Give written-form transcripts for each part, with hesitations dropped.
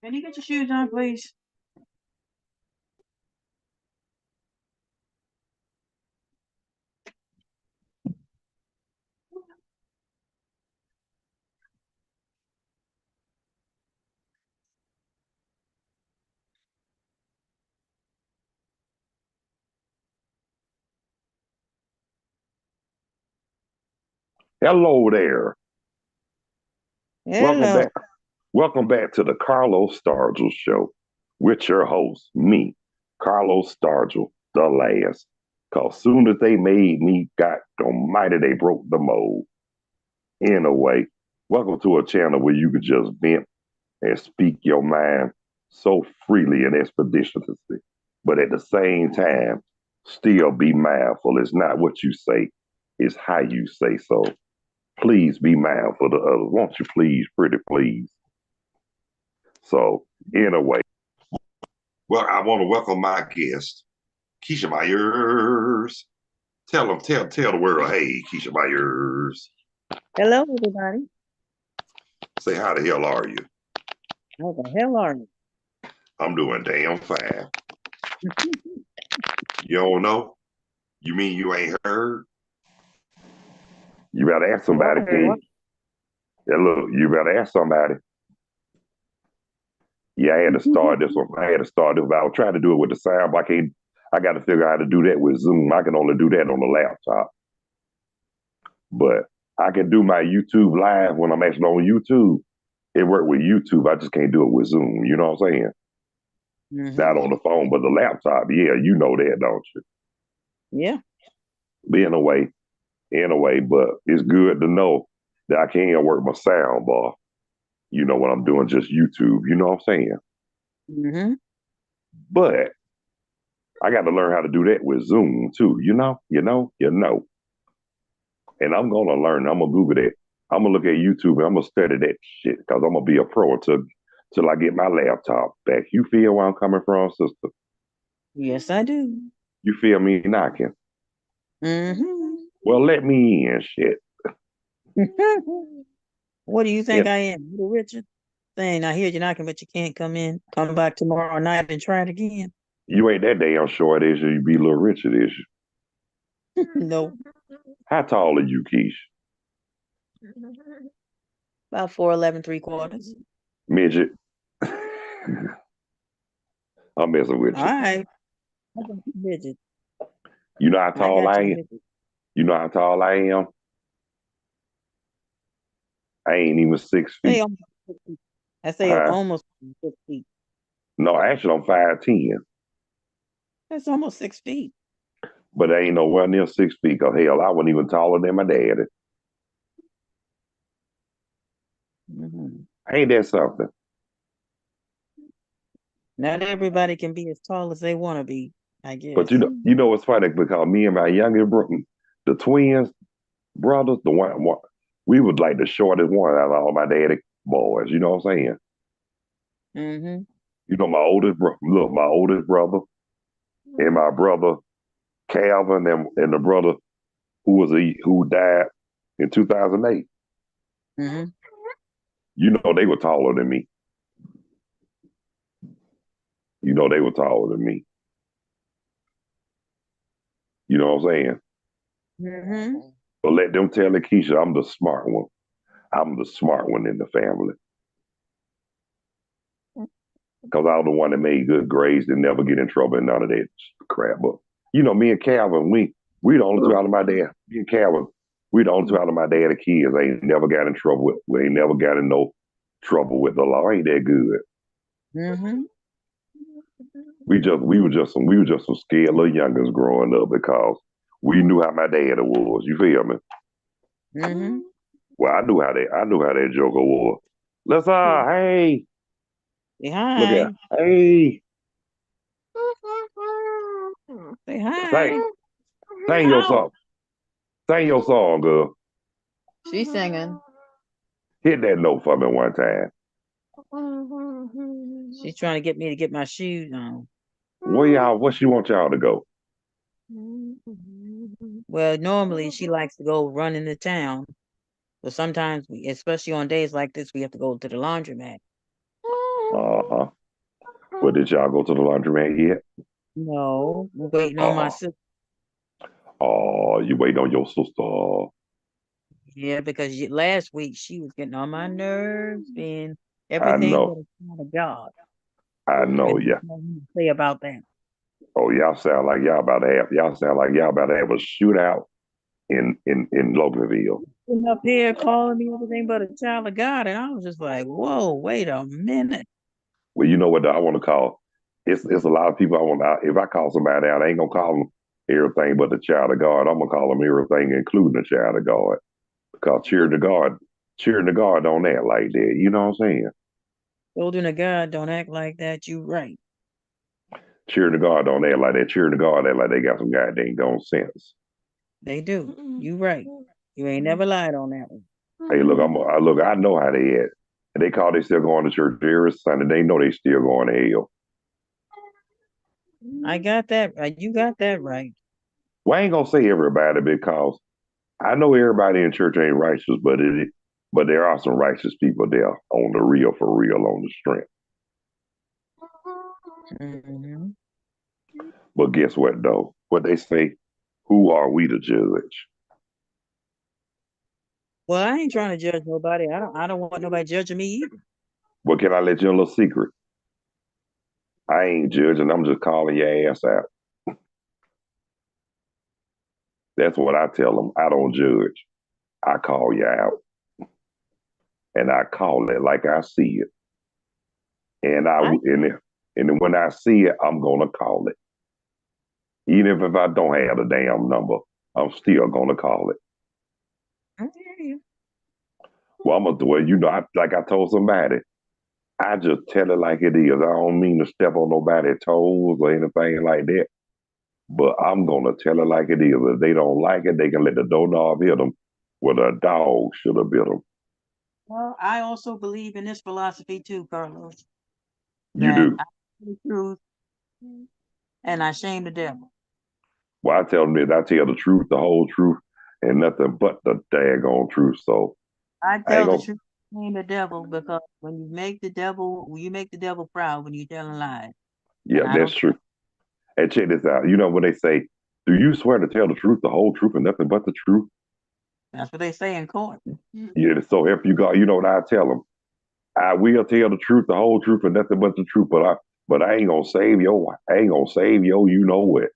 Can you get your shoes on, please? Hello there. Welcome Hello. back. Welcome back to the Carlos Stargell Show with your host, me, Carlos Stargell, the last. Cause soon as they made me, God almighty, they broke the mold. Anyway, welcome to a channel where you can just vent and speak your mind so freely and expeditiously, but at the same time, still be mindful. It's not what you say, it's how you say so. Please be mindful of the others. Won't you please, pretty please? So, anyway, well, I want to welcome my guest, Keisha Myers. Tell the world, hey, Keisha Myers. Hello, everybody. Say, how the hell are you? How the hell are you? I'm doing damn fine. You don't know? You mean you ain't heard? You better ask Oh, I somebody, heard kid. what? Yeah, look, you better ask somebody. Yeah, I had to start this one. I had to start this, but I was trying to do it with the sound, but I can't. I got to figure out how to do that with Zoom. I can only do that on the laptop, but I can do my YouTube live when I'm actually on YouTube. It worked with YouTube. I just can't do it with Zoom. You know what I'm saying? Not on the phone, but the laptop. Yeah, you know that, don't you? Yeah. But anyway, but it's good to know that I can work my sound bar. You know when I'm doing just YouTube. You know what I'm saying? Mm-hmm. But I got to learn how to do that with Zoom too. You know. And I'm gonna learn. I'm gonna Google that. I'm gonna look at YouTube and I'm gonna study that shit because I'm gonna be a pro till I get my laptop back. You feel where I'm coming from, sister? Yes, I do. You feel me knocking? Mm-hmm. Well, let me in, shit. What do you think And I am? Little Richard? Saying I hear you knocking, but you can't come in. Come back tomorrow night and try it again. you ain't that damn short, is you? You be Little Richard, is you? No. How tall are you, Keish? About 4'11", 3/4. Midget. I'm messing with All you. right. I got you midget. You know how I tall got I you am? midget. You know how tall I am? I ain't even 6 feet. Say almost 6 feet. I say Huh? almost 6 feet. No, actually I'm 5'10", That's almost 6 feet. but I ain't nowhere near 6 feet. Cause hell, I wasn't even taller than my daddy. Mm-hmm. Ain't that something? Not everybody can be as tall as they want to be, I But guess. you know what's funny because me and my youngest brother, the twins brothers, the one we was like the shortest one out of all my daddy boys. You know what I'm saying? Mm-hmm. You know my oldest brother. Look, my oldest brother and my brother Calvin and the brother who died in 2008. Mm-hmm. You know they were taller than me. You know they were taller than me. You know what I'm saying? Mm-hmm. But let them tell Lakeisha I'm the smart one. I'm the smart one in the family. Because I was the one that made good grades and never get in trouble and none of that crap. But you know, me and Calvin, we the only two out of my dad. Me and Calvin, we the only two out of my dad kids. Ain't never got in trouble with. We ain't never got in no trouble with the law. Ain't that good? Mm-hmm. We were just some scared little youngins growing up because we knew how my dad was. You feel me? Mm-hmm. Well, I knew how that joker was. Let's hey, Say look at hi. hey, Say hi. sing sing your Ow. song. Sing your song, girl. She's singing. Hit that note for me one time. She's trying to get me to get my shoes on. Where she want y'all to go? Well, normally she likes to go run into town, but sometimes, especially on days like this, we have to go to the laundromat. Uh-huh. But did y'all go to the laundromat yet? No, we're waiting on my Uh-uh. sister. Oh, you waiting on your sister. Yeah, because last week she was getting on my nerves and I everything but know. a child of God. I know, And there's yeah. nothing to say about that. Oh, y'all sound like y'all about to have a shootout in Loganville. Sitting up here calling me everything but a child of God, and I was just like, "Whoa, wait a minute." Well, you know what I want to call? It's a lot of people I want to. If I call somebody out, I ain't gonna call them everything but the child of God. I'm gonna call them everything, including the child of God, because cheering the God don't act like that. You know what I'm saying? Children of God don't act like that. You right. Cheering the God don't act like that. Cheering the God act like they got some goddamn gone sense. They do. You right. You ain't never lied on that one. Hey, look, I know how they at. And they call they still going to church every Sunday. They know they still going to hell. I got that right. You got that right. Well, I ain't gonna say everybody because I know everybody in church ain't righteous, but there are some righteous people there on the real for real on the strength. Hmm. But guess what though? What they say, who are we to judge? Well, I ain't trying to judge nobody. I don't want nobody judging me either. What can I let you in a little secret? I ain't judging, I'm just calling your ass out. That's what I tell them. I don't judge. I call you out. And I call it like I see it. And I I and if, and then when I see it, I'm gonna call it. Even if I don't have the damn number, I'm still gonna call it. I hear you. Well, I'm gonna do it. You know, like I told somebody, I just tell it like it is. I don't mean to step on nobody's toes or anything like that, but I'm gonna tell it like it is. If they don't like it, they can let the doorknob hit them, where the dog should have bit them. Well, I also believe in this philosophy too, Carlos, You that do. I tell the truth and I shame the devil. Well, I tell them that I tell the truth, the whole truth, and nothing but the daggone truth. So I I ain't tell the gonna. truth, shame the devil, because when you make the devil proud when you telling lies. Yeah, And I that's don't. true. And check this out. You know when they say, "Do you swear to tell the truth, the whole truth, and nothing but the truth?" That's what they say in court. Yeah. So if you got, you know what I tell them, I will tell the truth, the whole truth, and nothing but the truth. But I ain't gonna save your. I ain't gonna save your. You know what?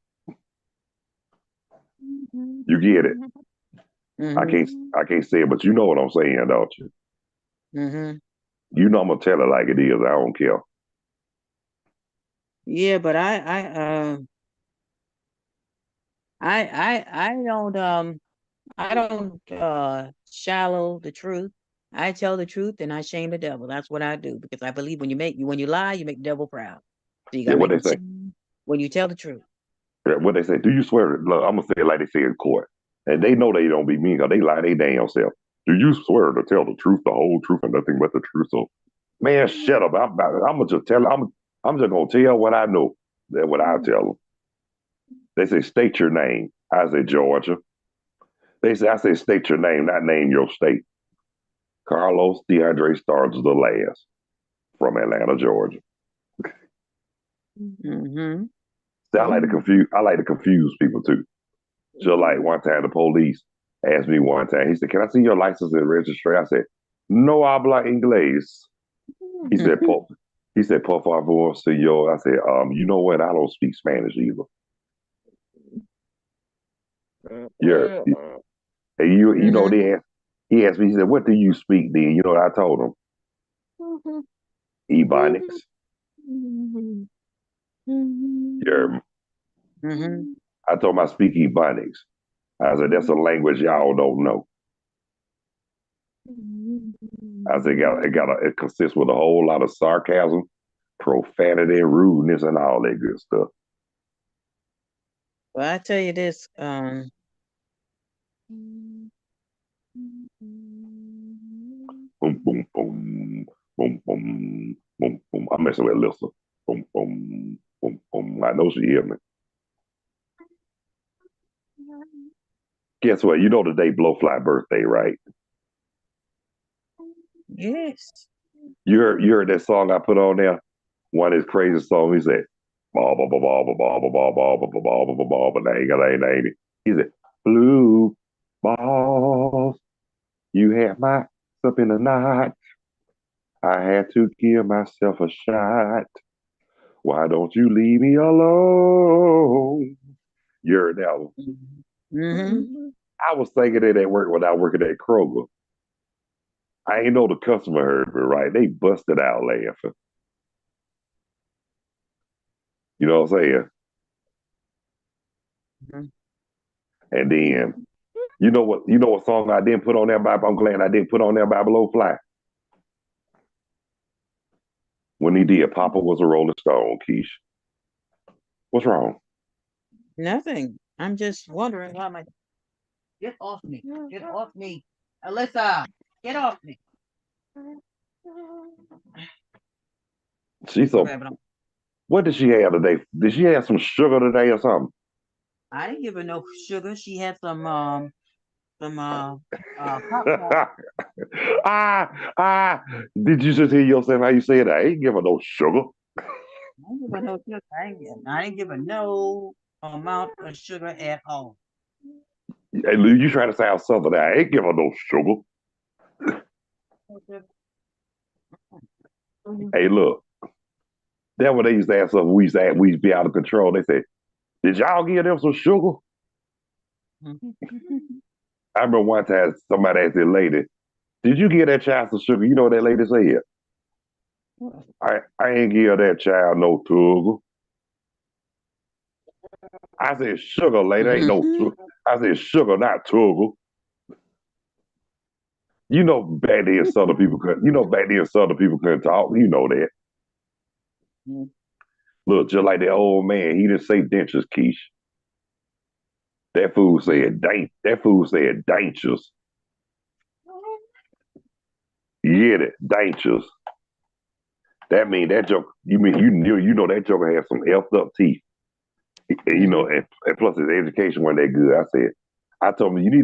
You get it. I Hmm. can't. I can't say it, but you know what I'm saying, don't you? Hmm. You know I'm gonna tell it like it is. I don't care. Yeah, but I don't shallow the truth. I tell the truth and I shame the devil. That's what I do, because I believe when you lie, you make the devil proud. So you Yeah. gotta What make they him say. shame when you tell the truth. Yeah, what they say. Do you swear? Look, I'm gonna say it like they say in court, and they know they don't be mean because they lie they damn self. Do you swear to tell the truth, the whole truth, and nothing but the truth? So, man, shut up. I'm gonna just tell. I'm just gonna tell what I know. That's what I tell them. They say state your name. I say Georgia. I say state your name, not name your state. Carlos DeAndre Stargell the last from Atlanta, Georgia. Hmm. See, I like to confuse. I like to confuse people too. Just like one time, the police asked me one time. He said, "Can I see your license and registration?" I said, "No habla inglés." He said, "Por." He said, "Por favor, señor." I said, You know what? I don't speak Spanish either." Yeah, and you know Hmm. they asked. He asked me. He said, "What do you speak?" Then you know what I told him, Ebonics. Yeah, Hmm. I told him I speak Ebonics. I said, "That's a language y'all don't know." I said, it consists with a whole lot of sarcasm, profanity, rudeness, and all that good stuff. Well, I tell you this, Boom, boom, boom, boom, boom, boom, boom. I'm messing with Alyssa. Boom, boom, boom, boom. I know she hear me. Guess what? You know the day Blowfly birthday, right? yes. You heard that song I put on there? One of his crazy songs. He said, "Ba ba ba ba ba ba ba ba ba ba ba ba ba ba ba ba." He said, "Blue balls, you had my up in the night. I had to give myself a shot. Why don't you leave me alone?" You heard that one. Mm-hmm. I was thinking it at work when I working at Kroger. I ain't know the customer heard me right. They busted out laughing. You know what I'm saying? And then you know what song I didn't put on there by I'm glad I didn't put on there by Below Fly. When he did, Papa was a Rolling Stone, Keish. What's wrong? Nothing. I'm just wondering why my get off me. Get off me. Alyssa, get off me. She's so Okay, but what did she have today? Did she have some sugar today or something? I didn't give her no sugar. She had some popcorn. ah, did you just hear yourself how you said that? I ain't give her no sugar. I didn't give her no sugar. I didn't give her no amount of sugar at all. Hey, Lou, you trying to sound southern. I ain't give her no sugar. Hey, look, that's what they used to ask us. We used to be out of control. They said, "Did y'all give them some sugar?" I remember one time somebody asked the lady, "Did you give that child some sugar?" You know what that lady said? I ain't give that child no sugar. I said, "Sugar, lady, ain't no sugar." I said, "Sugar, not sugar." You know, back then Southern people couldn't. You know, back then Southern people couldn't talk. You know that. Look, just like that old man, he didn't say dentures, Keish. That fool said That fool said dentures. You get it, dentures. That mean that joke. You mean you know that joker has some effed up teeth. You know, and plus his education wasn't that good. I told him you need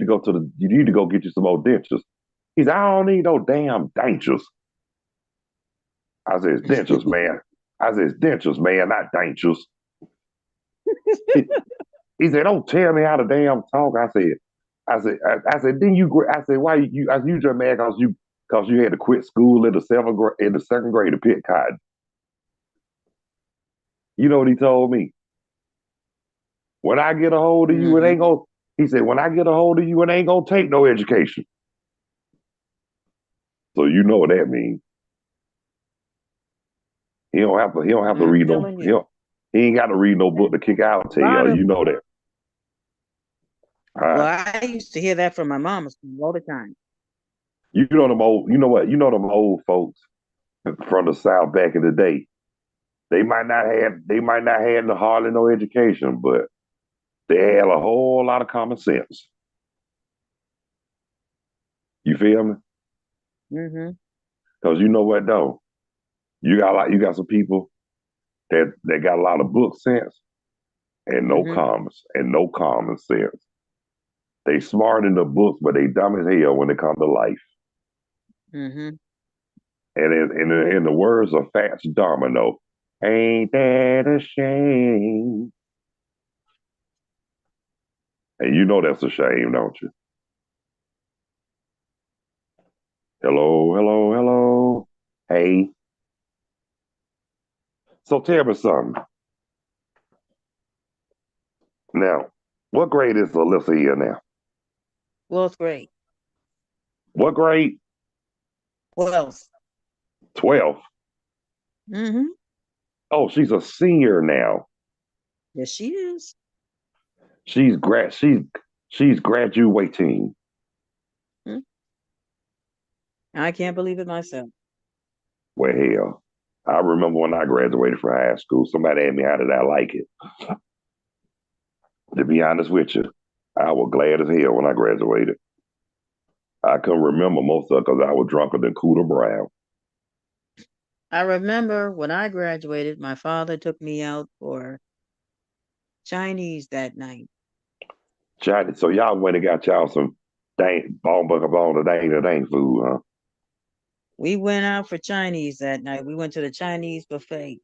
to go get you some more dentures. He said, "I don't need no damn dentures." I said, "It's dentures, man." I said, "It's dentures, man, not dentures." He said, "Don't tell me how to damn talk." I said, then I said, why you just mad because you had to quit school in the second grade to pick cotton. You know what he told me? When I get a hold of you, it Mm-hmm. ain't gonna. He said, when I get a hold of you, it ain't gonna take no education. So you know what that means. He don't have to I'm read no. telling you, He ain't got to read no book to kick out a lot tail. of You know that. All well, right. I used to hear that from my mom all the time. You know them old. You know what? You know them old folks from the South back in the day. They might not have hardly no education, but they had a whole lot of common sense. You feel me? Mm-hmm. Because you know what though, you got some people that got a lot of book sense and Mm-hmm. no common sense. They smart in the books, but they dumb as hell when it comes to life. Mm-hmm. And in the words of Fats Domino, ain't that a shame? And you know that's a shame, don't you? Hello, hello, hello. Hey. So tell me something. Now, what grade is Alyssa here now? Well, it's great. What grade? Well, 12th. mm-hmm. Oh, she's a senior now. Yes, she is. She's grad she's graduating. Mhm. I can't believe it myself. Well, hell, I remember when I graduated from high school, somebody asked me how did I like it. To be honest with you, I was glad as hell when I graduated. I couldn't remember most of it because I was drunker than Cooter Brown. I remember when I graduated, my father took me out for Chinese that night. Johnny, so y'all went and got y'all some dang bone bucket bone the dang food, huh? We went out for Chinese that night. We went to the Chinese buffet.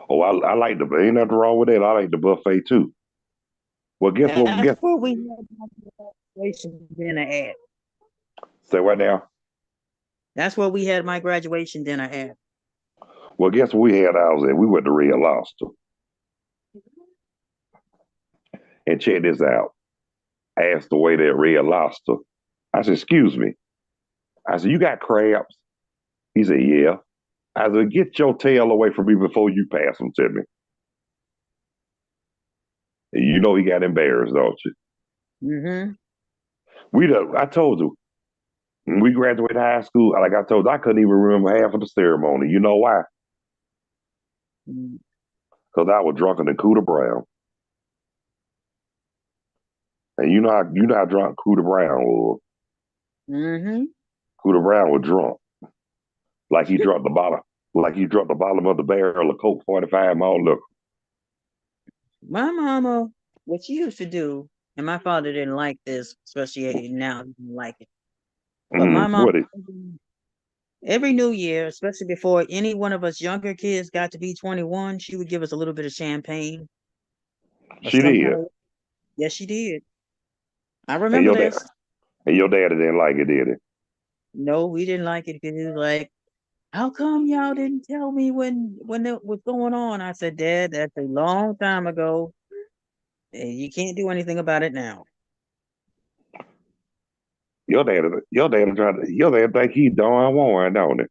Oh, I like the, ain't nothing wrong with that. I like the buffet too. Well, guess what? That's where we had my graduation dinner at. Say what now? That's where we had my graduation dinner at. Well, guess what we had ours at? We went to Red Lobster. And check this out. I asked the waiter at Red Lobster. I said, excuse me. I said, you got crabs? He said, yeah. I said, get your tail away from me before you pass them to me. And you know he got embarrassed, don't you? Mm-hmm. I told you, when we graduated high school, like I told you, I couldn't even remember half of the ceremony. You know why? Mm-hmm. Because I was drunker than Cooter Brown. And you know how drunk Cooter Brown was. Mm-hmm. Cooter Brown was drunk. Like he dropped the bottom, like he dropped the bottom of the barrel of Coke 45 malt liquor. My mama, what she used to do, and my father didn't like this, especially now he didn't like it. But my mom, What it? every New Year, especially before any one of us younger kids got to be 21, she would give us a little bit of champagne or She some kind did. of. Yes, she did. I And remember your dad this. and your daddy didn't like it, did he? No, we didn't like it because he was like, "How come y'all didn't tell me when it was going on?" I said, "Dad, that's a long time ago. And you can't do anything about it now." Your dad think he Don Juan, don't it?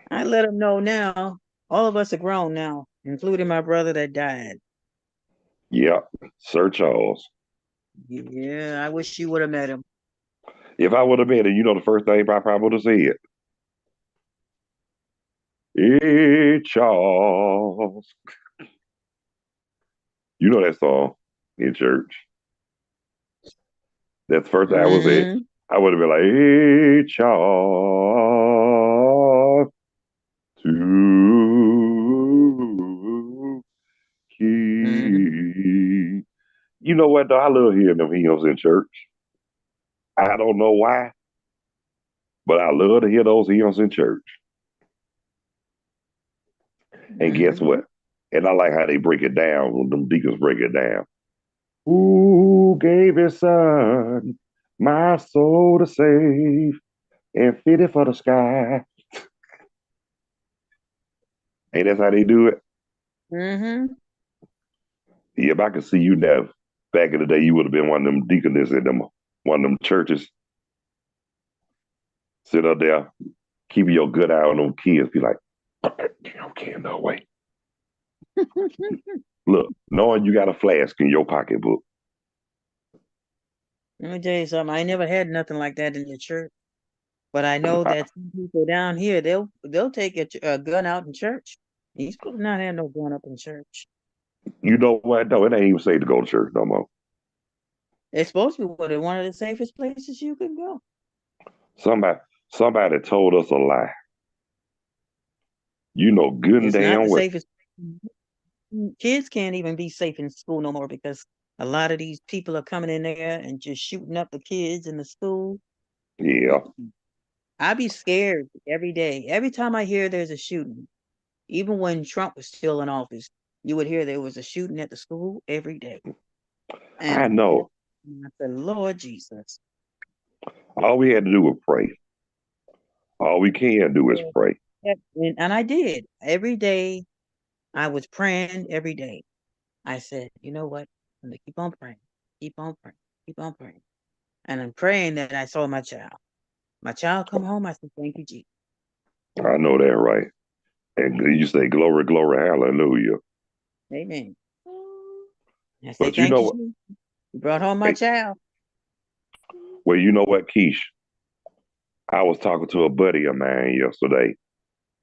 I let him know now. All of us are grown now, including my brother that died. Yep, Sir Charles. Yeah, I wish you would have met him. If I would have been there, you know the first thing I probably would have said, hey Charles. You know that song in church. That's the first thing I would say. Hmm. I would have been like, hey Charles, to Hmm. keep. You know what though? I love hearing them hymns in church. I don't know why, but I love to hear those hymns in church. And guess Hmm. what? And I like how they break it down when them deacons break it down. Who gave his son my soul to save and fit it for the sky? Ain't that how they do it? Hmm. If I could see you now, back in the day, you would have been one of them deaconess in them, one of them churches. Sit up there, keep your good eye on them kids. Be like, okay, no way. Look, knowing you got a flask in your pocketbook. Let me tell you something. I never had nothing like that in the church, but I know that some people down here they'll take a gun out in church. You supposed to not have no gun up in church. You know what? No, it ain't even safe to go to church no more. It's supposed to be one of the safest places you can go. Somebody, somebody told us a lie. You know good and It's not damn the well. safest. Kids can't even be safe in school no more because a lot of these people are coming in there and just shooting up the kids in the school. Yeah, I be scared every day. Every time I hear there's a shooting, even when Trump was still in office, you would hear there was a shooting at the school every day. And I know. I said, Lord Jesus. All we had to do was pray. All we can do is Yeah. pray. And I did. Every day I was praying every day. I said, you know what? I'm gonna keep on praying, keep on praying, keep on praying. And I'm praying that I saw my child. My child come home. I said, thank you, Jesus. I know that, right? And you say, glory, glory, hallelujah. Amen. I say, But you thank know you, what? Jesus. You brought home my Hey, child. well, you know what, Keish? I was talking to a buddy of mine yesterday,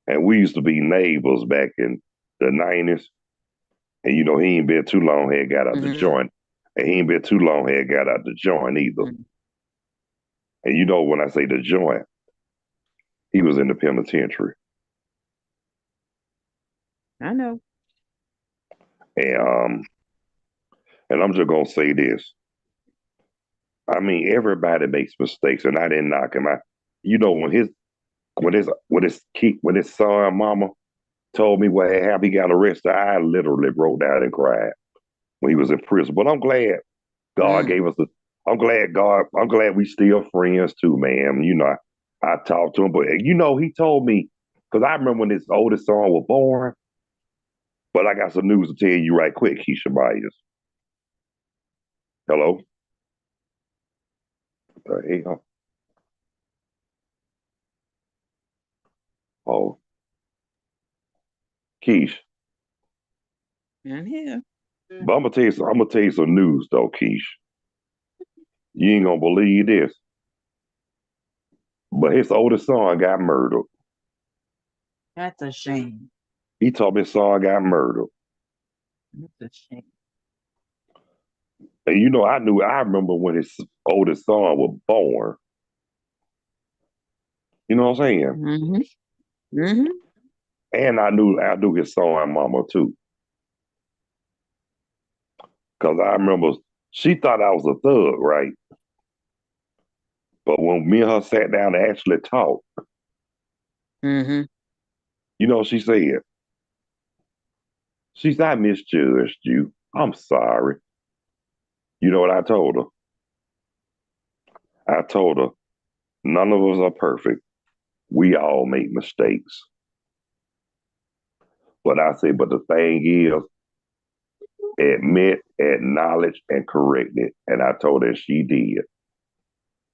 and we used to be neighbors back in the 90s. And you know, he ain't been too long, had got out the Hmm. joint. And he ain't been too long, had got out the joint either. And you know, when I say the joint, he was in the penitentiary. I know. And and I'm just gonna say this. I mean, everybody makes mistakes, and I didn't knock him. You know, when his son, mama told me what had happened, he got arrested. I literally broke down and cried when he was in prison. But I'm glad God Mm. gave us the. I'm glad we still friends too, man. You know, I talked to him, but you know, he told me because I remember when his oldest son was born. But I got some news to tell you right quick, Keisha Myers. Hello. Hey, oh, Keish. I'm here. But I'm gonna tell you some news though, Keish. You ain't gonna believe this. But his oldest son got murdered. That's a shame. He told me his son got murdered. That's a shame. And you know, I remember when his oldest son was born. You know what I'm saying? Mm-hmm. Mm-hmm. And I knew his son mama too. Cause I remember she thought I was a thug, right? But when me and her sat down to actually talk, Mm-hmm. you know what she said? She said, I misjudged you. I'm sorry. You know what I told her? I told her, none of us are perfect. We all make mistakes. But I said, but the thing is, admit, acknowledge, and correct it. And I told her she did.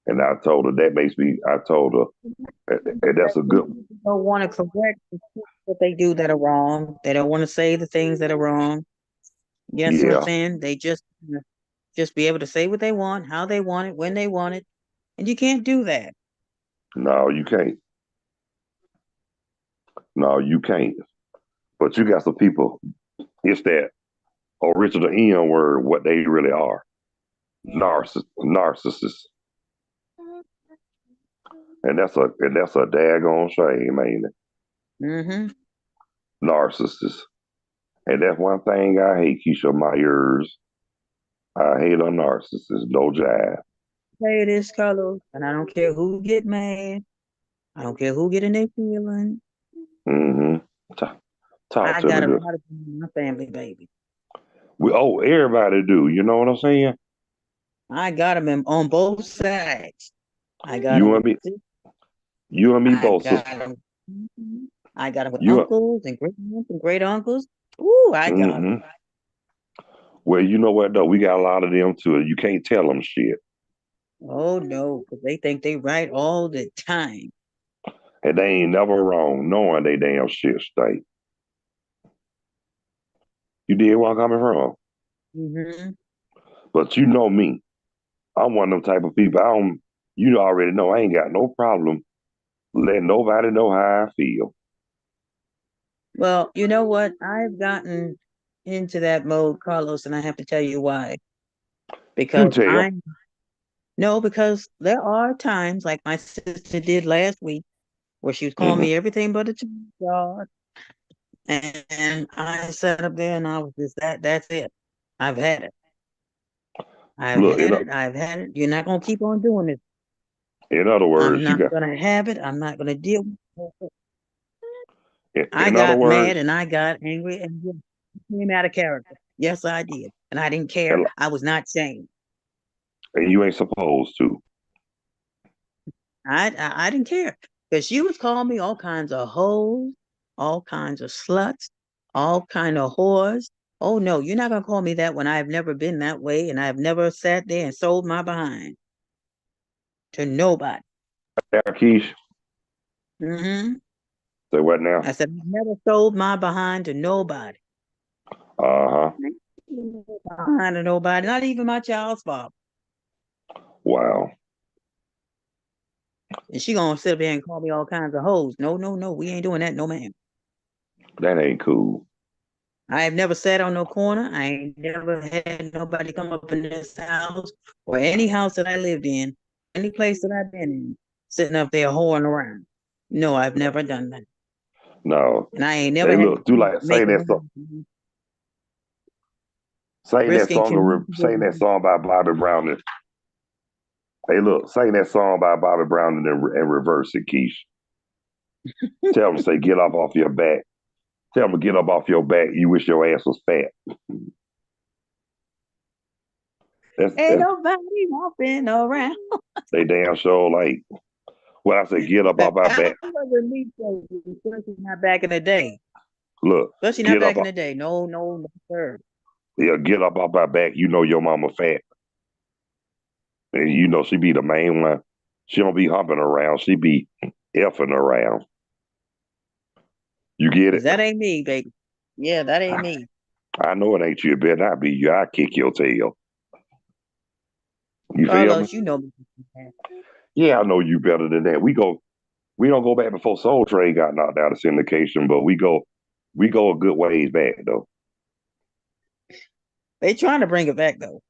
And I told her that makes me, I told her, and that's a good, People don't want to correct the things that they do that are wrong. They don't want to say the things that are wrong. Yes, what I'm yeah, saying. They just be able to say what they want, how they want it, when they want it, and you can't do that. no, you can't. No, you can't. But you got some people, it's that original N word, what they really are. Narcissists. And that's a daggone shame, ain't it? Mm-hmm. Narcissists. And that's one thing I hate, Keisha Myers. I hate a narcissist, no jive. Say this, Carlos, and I don't care who get mad. I don't care who get in their feeling. Mm-hmm. Talk I to me got a good. lot of people in my family, baby. Everybody do. You know what I'm saying? I got them on both sides. I got them You with and me, sisters. you and me I both, got sister. them. I got them with You, uncles and great aunts and great uncles. Ooh, I got them. mm-hmm. Well, you know what though? We got a lot of them too. You can't tell them shit, Oh no, because they think they right all the time. and they ain't never wrong, knowing they damn shit stink. You did where I'm coming from, Hmm. but you know me. I'm one of them type of people. I don't. You already know I ain't got no problem letting nobody know how I feel. Well, you know what? I've gotten into that mode, Carlos, and I have to tell you why. Do Because tell. because there are times like my sister did last week where she was calling Mm-hmm. me everything but a child. And I sat up there and I was just that's it. I've had it. I've Look, had it. I've had it. You're not gonna keep on doing it. in other I'm words, you not got. gonna have it. I'm not gonna deal with it. I In other got mad words, and I got angry and just came out of character. Yes, I did. And I didn't care. and, I was not shamed. and you ain't supposed to. I didn't care. Because she was calling me all kinds of hoes, all kinds of sluts, all kind of whores. Oh no, you're not gonna call me that when I've never been that way and I've never sat there and sold my behind to nobody. Now, Keish, Hmm. say what now? I said, I've never sold my behind to nobody. Uh huh. Behind to nobody, not even my child's father. Wow, And she gonna sit there and call me all kinds of hoes. No, no, no, we ain't doing that, no ma'am. that ain't cool. I have never sat on no corner. I ain't never had nobody come up in this house or any house that I lived in, any place that I've been in, sitting up there whoring around. No, I've never done that. No, And I ain't never hey, had look, do to like make around risking sing that community. song by Bobby Brown. Hey, look, sing that song by Bobby Brown and reverse it, Keish. Tell him to say, get up off your back. Tell him to get up off your back. You wish your ass was fat. Ain't That's nobody walking around. they damn sure like. Well, I say, get up off my That back. wasn't me, especially not back in the day. Look, Especially not get up, back in the day. No, no, no, sir. yeah, get up off my back. You know your mama fat, and you know she be the main one. She don't be humping around. She be effing around. You get it? Because that ain't me, baby. Yeah, that ain't me. I know it ain't you. It better not be you. I kick your tail. You feel me? Carlos, you know me. Yeah, I know you better than that. We don't go back before Soul Train got knocked out of syndication, but we go a good ways back though. They trying to bring it back though.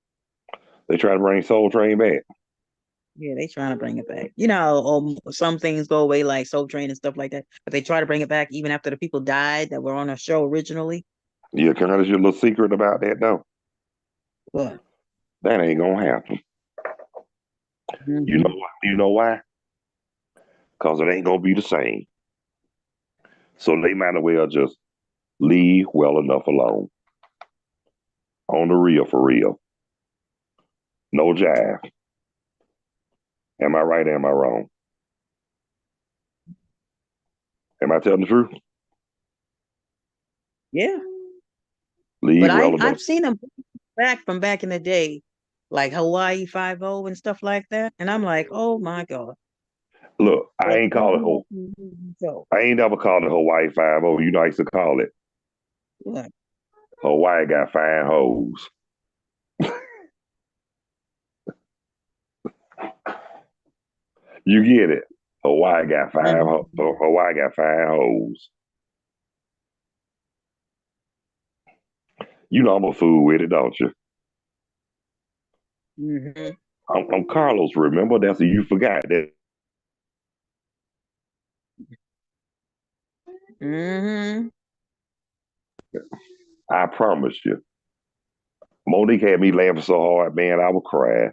They try to bring Soul Train back. Yeah, they trying to bring it back. You know, some things go away like Soul Train and stuff like that, but they try to bring it back even after the people died that were on the show originally. Yeah, can I tell you a little secret about that though? What? That ain't gonna happen. You know Mm-hmm. you know why? Cause it ain't gonna be the same. So they might as well just leave well enough alone. On the real for real. No jive. Am I right? Am I wrong? Am I telling the truth? Yeah, but Leave well enough. I've seen them back from back in the day, like Hawaii 5-0 and stuff like that, and I'm like, oh my god. Look, I But ain't call it so I ain't never called it Hawaii 5-0. You know I used to call it what? Hawaii got fine hoes. You get it? Mm-hmm. Hawaii got fine hoes. You know I'm a fool with it, don't you? Mm-hmm. I'm Carlos. Remember that's you forgot that. Mm-hmm. I promise you. Monique had me laughing so hard, man, I would cry.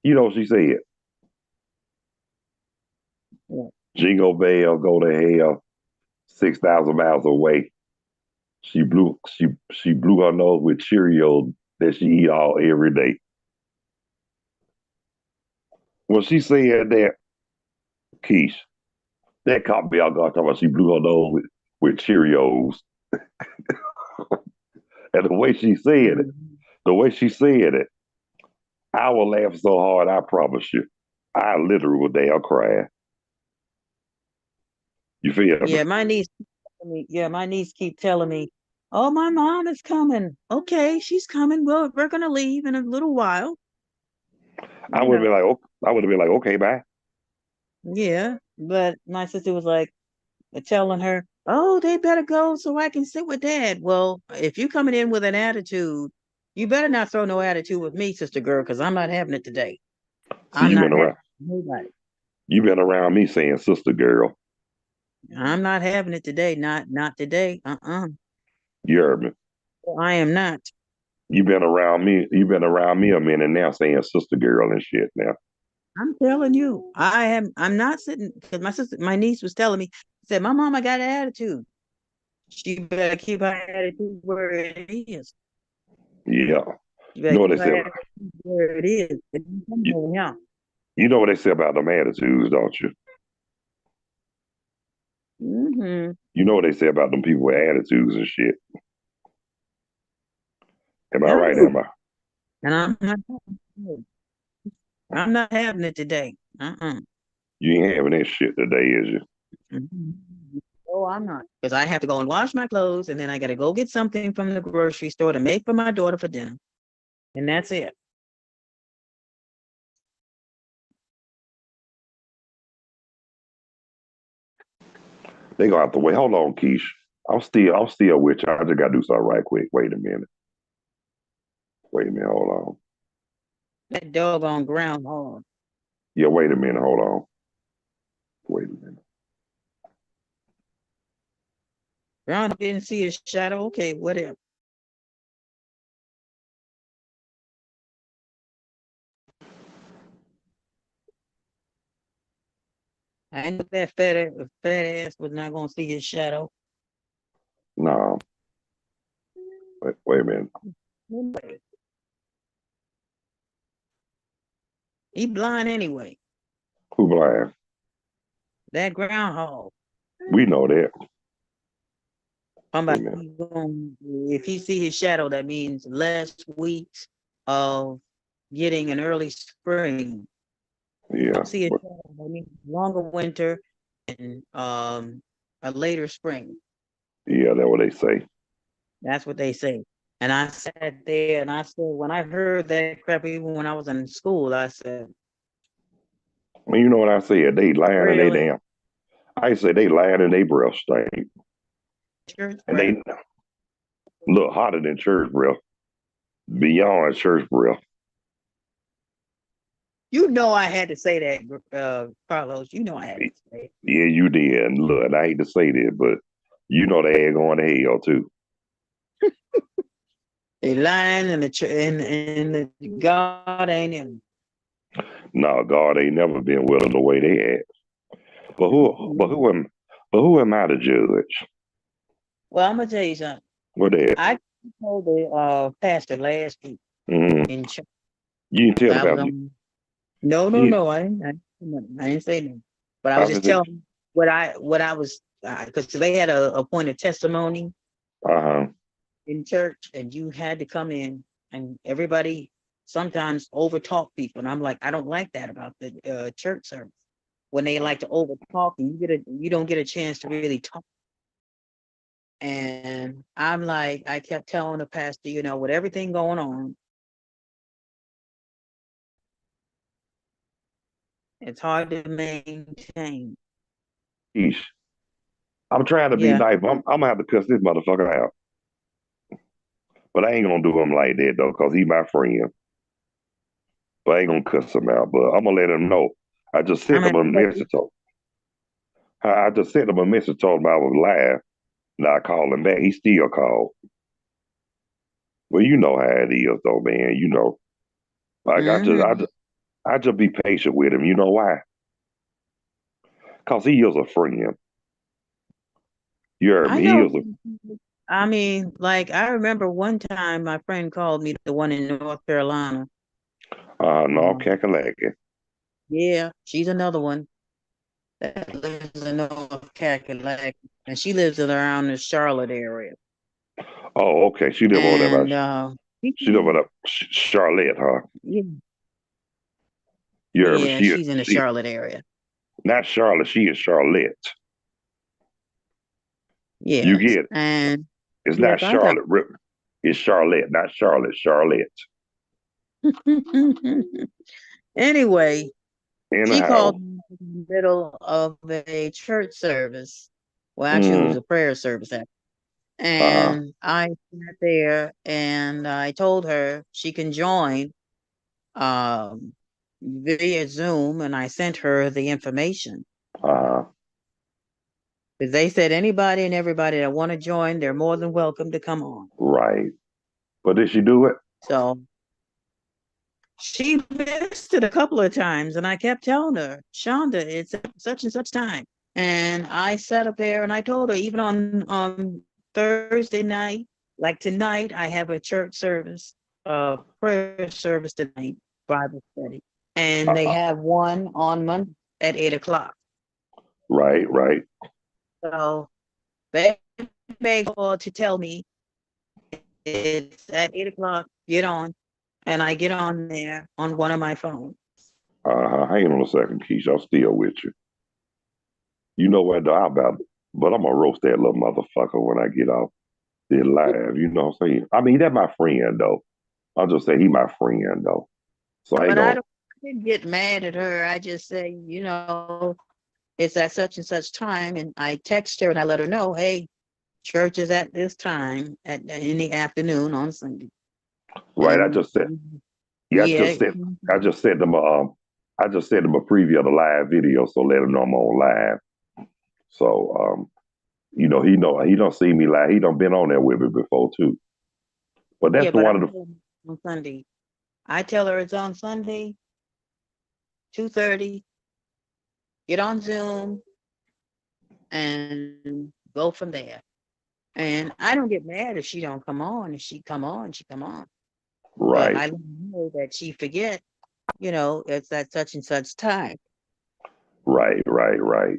You know what she said? Yeah. Jingle bell, go to hell, 6,000 miles away. She blew her nose with Cheerios that she eat all every day. When she said that, Keish, that caught me off guard talking about she blew her nose with Cheerios. And Mm-hmm. the way she said it, I will laugh so hard, I promise you. I literally would damn cry. You feel me? Yeah, my niece keep telling me, "Oh, my mom is coming. Okay, she's coming. Well, we're gonna leave in a little while." I You would have know. been like, oh, I would have been like, okay, bye. Yeah, but my sister was like telling her, "Oh, they better go so I can sit with dad." Well, if you coming in with an attitude, you better not throw no attitude with me, sister girl, because I'm not having it today. See, I'm not having nobody. you been around me saying sister girl. I'm not having it today. Not today. You heard me. I am not. You been around me a minute now saying sister girl and shit now. I'm telling you, I'm not sitting because my niece was telling me, said, my mama got an attitude. She better keep her attitude where it is. Yeah. She You better know what keep they her say attitude where it is. It ain't coming you, over here. you know what they say about them attitudes, don't you? Mm-hmm. You know what they say about them people with attitudes and shit. Am I Yeah, I right? do. Am I? And I'm not having it today. Uh-uh. You ain't having that shit today, is you? Mhm. Oh, I'm not. Because I have to go and wash my clothes, and then I got to go get something from the grocery store to make for my daughter for dinner. And that's it. They gonna have to wait. Hold on, Keish. I'm still with you. I just gotta do something right quick. Wait a minute. Wait a minute. Hold on. That doggone groundhog. Yeah, wait a minute. Hold on. Wait a minute. Groundhog didn't see his shadow. Okay, whatever. I know that fat ass was not gonna see his shadow. No, wait a minute. Anyway, he blind anyway. Who blind? That groundhog. We know that. Wait a Somebody minute. if he see his shadow, that means less weeks of getting an early spring. Yeah, See his but shadow, that means longer winter and a later spring. yeah, that's what they say. That's what they say. And I sat there and I said, when I heard that crap, even when I was in school, I said, I mean, you know what I said? They lying and they really? damn. I say they lying and they breath stink, Church and breath? they look hotter than church breath, beyond church breath. You know I had to say that, Carlos. You know I had to say it. Yeah, you did. And look, and I hate to say this, but you know they ain't going to hell too. They lying and the God ain't in. No, God ain't never been willing the way they had. But who, but them. who am, but who am I to judge? Well, I'm gonna tell you something. What that? I told the pastor last week Mm-hmm. in church. You didn't tell the I was pastor. on. No, no, You, no. I didn't say nothing. But I was pastor just said, telling what I was because they had a point of testimony uh huh, in church, and you had to come in, and everybody sometimes overtalk people, and I'm like, I don't like that about the church service when they like to overtalk, and you don't get a chance to really talk. And I'm like, I kept telling the pastor, with everything going on, it's hard to maintain. Yeesh. I'm trying to be Yeah. nice, but I'm gonna have to cuss this motherfucker out. But I ain't gonna do him like that though, cause he my friend. But I ain't gonna cuss him out. But I'm gonna let him know. I just I'm sent him gonna a have to message. I just sent him a message, told him I was live. Now I called him back. He still called. Well, you know how it is, though, man. You know, like mm-hmm. I just be patient with him. You know why? Cause he is a friend. You heard I me. He know. is a I mean, like I remember one time my friend called me, the one in North Carolina. no Um, cackalacky. yeah, she's another one that lives in North Carolina, and she lives in around the Charlotte area. Oh, okay. She live over there by And she live over there, Charlotte, huh? yeah, You heard me. yeah, she's in the Charlotte area. Not Charlotte. She is Charlotte. You Yes, get it. and It's not yes, I thought. Charlotte. It's Charlotte, not Charlotte. Charlotte. Anyway, she Anyhow. called me in the middle of a church service. Well, actually, it was Mm, a prayer service. uh-huh. And I sat there and I told her she can join um, via Zoom, and I sent her the information. Uh-huh. Because they said anybody and everybody that want to join, they're more than welcome to come on. Right. But did she do it? So she missed it a couple of times, and I kept telling her, Shonda, it's such and such time. And I sat up there and I told her, even on Thursday night, like tonight, I have a church service, prayer service tonight, Bible study. And they Uh-uh. have one on Monday at 8 o'clock. Right, right. So they begged her to tell me it's at 8 o'clock, get on. And I get on there on one of my phones. Uh-huh. Hang on a second, Keisha. I'm still with you. You know what, though? But I'm gonna roast that little motherfucker when I get off there live. You know what I'm saying? I mean, that's my friend, though. I'll just say he my friend, though. So I ain't But gonna, I didn't get mad at her. I just say, it's at such and such time. And I text her and I let her know, hey, church is at this time in the afternoon on Sunday. right. And Yeah, yeah, I just sent them I just sent them a preview of the live video, so let him know I'm on live. So, he don't see me live. He don't been on there with me before too. But that's yeah, the but I one of tell the, her on Sunday. I tell her it's on Sunday, 2:30 get on Zoom and go from there. And I don't get mad if she don't come on. If she come on, she come on. But Right, I let her know that she forget, it's at such and such time. right, right, right,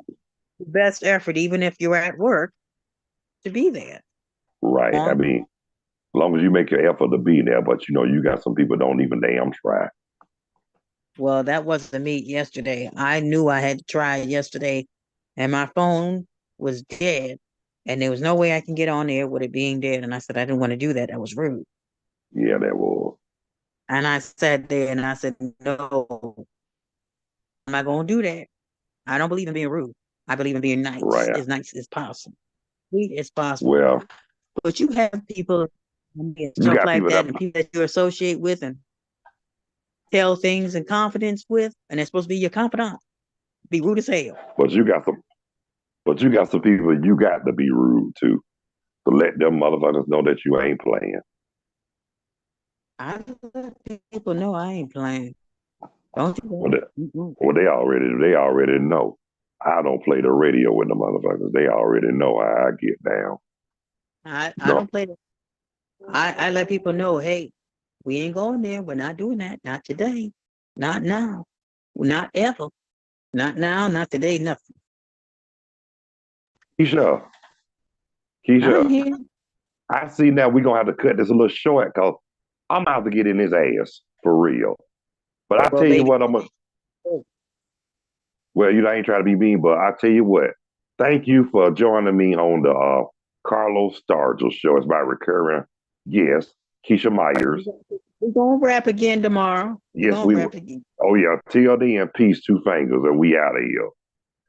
The best effort, even if you're at work, to be there. right. I On mean, as long as you make your effort to be there, but you got some people don't even damn try. Well, that wasn't me yesterday. I knew I had tried yesterday, and my phone was dead, and there was no way I can get on there with it being dead. And I said I didn't want to do that. That was rude. Yeah, that was And I sat there and I said, no, I'm not going to do that. I don't believe in being rude. I believe in being right. nice as possible, sweet as possible. Well, But you have people and you stuff got like people that, that, and people that you associate with and tell things in confidence with, and they're supposed to be your confidant. Be rude as hell. but you got some people you got to be rude to let them motherfuckers know that you ain't playing. I let people know I ain't playing. Don't do Well, that. Mm-mm. they already know. I don't play the radio with the motherfuckers. They already know how I get down. I No, don't play that. I let people know, hey, we ain't going there. We're not doing that. Not today. Not now. Not ever. Not now. Not today. Nothing. Keisha, I'm Keisha, here. I see now we gonna have to cut this a little short because I'm out to get in his ass for real. But I Well, tell you baby. what, well, I ain't trying to be mean, but I tell you what, thank you for joining me on the Carlos Stargell Show. It's my recurring guest, Keisha Myers. We're gonna rap again tomorrow. We're Yes, gonna we rap were. again. Oh yeah, till then, peace, two fingers, and we out of here.